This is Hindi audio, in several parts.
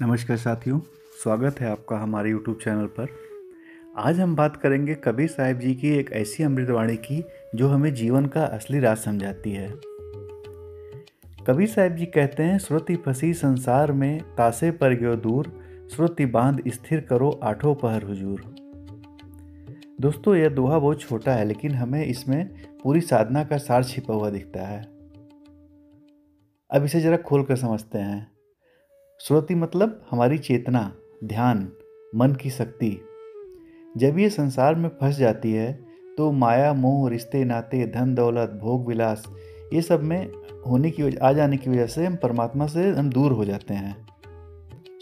नमस्कार साथियों, स्वागत है आपका हमारे YouTube चैनल पर। आज हम बात करेंगे कबीर साहब जी की एक ऐसी अमृतवाणी की जो हमें जीवन का असली राज समझाती है। कबीर साहब जी कहते हैं, श्रुति फंसी संसार में, तासे पर गयो दूर, श्रुति बांध स्थिर करो आठों पहर हुजूर। दोस्तों, यह दोहा बहुत छोटा है लेकिन हमें इसमें पूरी साधना का सार छिपा हुआ दिखता है। अब इसे जरा खोल कर समझते हैं। श्रुति मतलब हमारी चेतना, ध्यान, मन की शक्ति। जब ये संसार में फंस जाती है तो माया, मोह, रिश्ते नाते, धन दौलत, भोग विलास, ये सब में आ जाने की वजह से हम परमात्मा से दूर हो जाते हैं।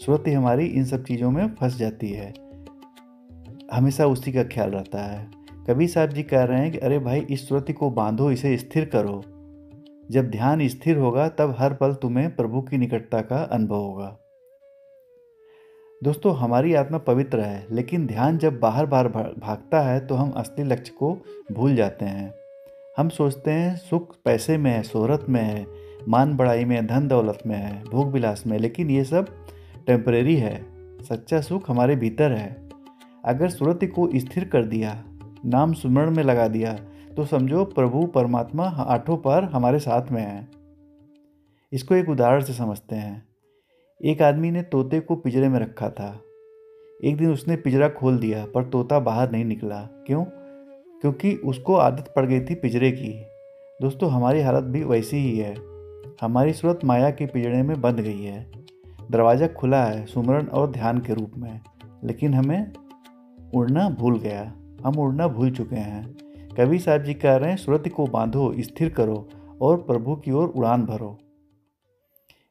श्रुति हमारी इन सब चीज़ों में फंस जाती है, हमेशा उसी का ख्याल रहता है। कबीर साहब जी कह रहे हैं कि अरे भाई, इस श्रुति को बांधो, इसे स्थिर करो। जब ध्यान स्थिर होगा तब हर पल तुम्हें प्रभु की निकटता का अनुभव होगा। दोस्तों, हमारी आत्मा पवित्र है लेकिन ध्यान जब बाहर बाहर भागता है तो हम असली लक्ष्य को भूल जाते हैं। हम सोचते हैं सुख पैसे में है, शोहरत में है, मान बढ़ाई में, धन दौलत में है, भोग विलास में, लेकिन ये सब टेम्परेरी है। सच्चा सुख हमारे भीतर है। अगर सुरति को स्थिर कर दिया, नाम सुमरण में लगा दिया, तो समझो प्रभु परमात्मा आठों पर हमारे साथ में है। इसको एक उदाहरण से समझते हैं। एक आदमी ने तोते को पिंजरे में रखा था। एक दिन उसने पिंजरा खोल दिया पर तोता बाहर नहीं निकला। क्यों? क्योंकि उसको आदत पड़ गई थी पिंजरे की। दोस्तों, हमारी हालत भी वैसी ही है। हमारी सूरत माया के पिंजरे में बंद गई है। दरवाज़ा खुला है सुमरन और ध्यान के रूप में, लेकिन हमें उड़ना भूल गया। हम उड़ना भूल चुके हैं। कबीर साहब जी कह रहे हैं, सूरत को बांधो, स्थिर करो और प्रभु की ओर उड़ान भरो।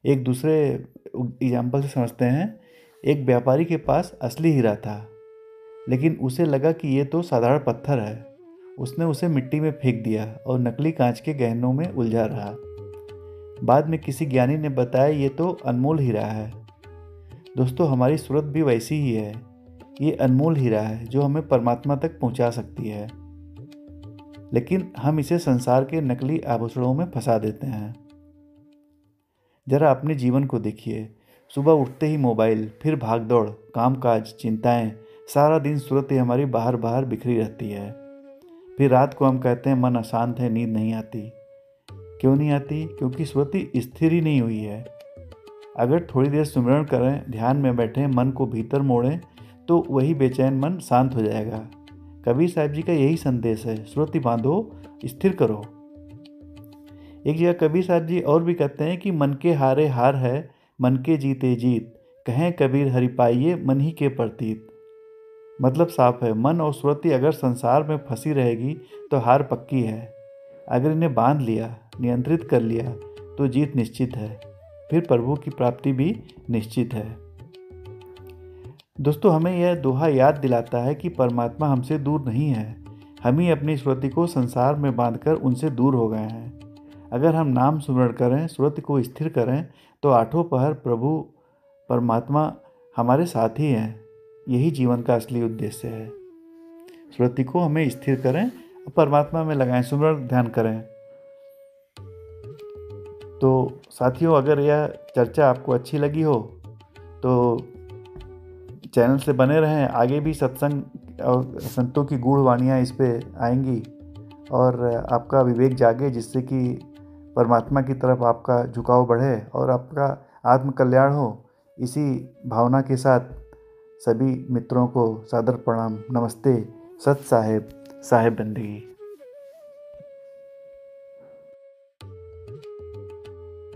एक दूसरे एग्जाम्पल से समझते हैं। एक व्यापारी के पास असली हीरा था, लेकिन उसे लगा कि ये तो साधारण पत्थर है। उसने उसे मिट्टी में फेंक दिया और नकली कांच के गहनों में उलझा रहा। बाद में किसी ज्ञानी ने बताया ये तो अनमोल हीरा है। दोस्तों, हमारी सूरत भी वैसी ही है। ये अनमोल हीरा है जो हमें परमात्मा तक पहुंचा सकती है, लेकिन हम इसे संसार के नकली आभूषणों में फंसा देते हैं। जरा अपने जीवन को देखिए। सुबह उठते ही मोबाइल, फिर भाग दौड़, काम काज, चिंताएं, सारा दिन सूरत हमारी बाहर बाहर बिखरी रहती है। फिर रात को हम कहते हैं मन अशांत है, नींद नहीं आती। क्यों नहीं आती? क्योंकि सूरत स्थिर ही नहीं हुई है। अगर थोड़ी देर सुमिरन करें, ध्यान में बैठें, मन को भीतर मोड़ें, तो वही बेचैन मन शांत हो जाएगा। कबीर साहब जी का यही संदेश है, सूरत बांधो, स्थिर करो। एक जगह कबीर साहब जी और भी कहते हैं कि मन के हारे हार है, मन के जीते जीत, कहें कबीर हरि पाइये मन ही के प्रतीत। मतलब साफ है, मन और सुरति अगर संसार में फंसी रहेगी तो हार पक्की है। अगर इन्हें बांध लिया, नियंत्रित कर लिया, तो जीत निश्चित है। फिर प्रभु की प्राप्ति भी निश्चित है। दोस्तों, हमें यह दोहा याद दिलाता है कि परमात्मा हमसे दूर नहीं है। हम ही अपनी सुरति को संसार में बांधकर उनसे दूर हो गए हैं। अगर हम नाम सुमरण करें, सूरत को स्थिर करें, तो आठों पहर प्रभु परमात्मा हमारे साथ ही हैं। यही जीवन का असली उद्देश्य है। सूरत को हमें स्थिर करें और परमात्मा में लगाएं, सुमरण ध्यान करें। तो साथियों, अगर यह चर्चा आपको अच्छी लगी हो तो चैनल से बने रहें। आगे भी सत्संग और संतों की गूढ़ वाणियाँ इस पे आएंगी और आपका विवेक जागे, जिससे कि परमात्मा की तरफ आपका झुकाव बढ़े और आपका आत्म कल्याण हो। इसी भावना के साथ सभी मित्रों को सादर प्रणाम। नमस्ते। सत साहेब, साहेब बंदगी।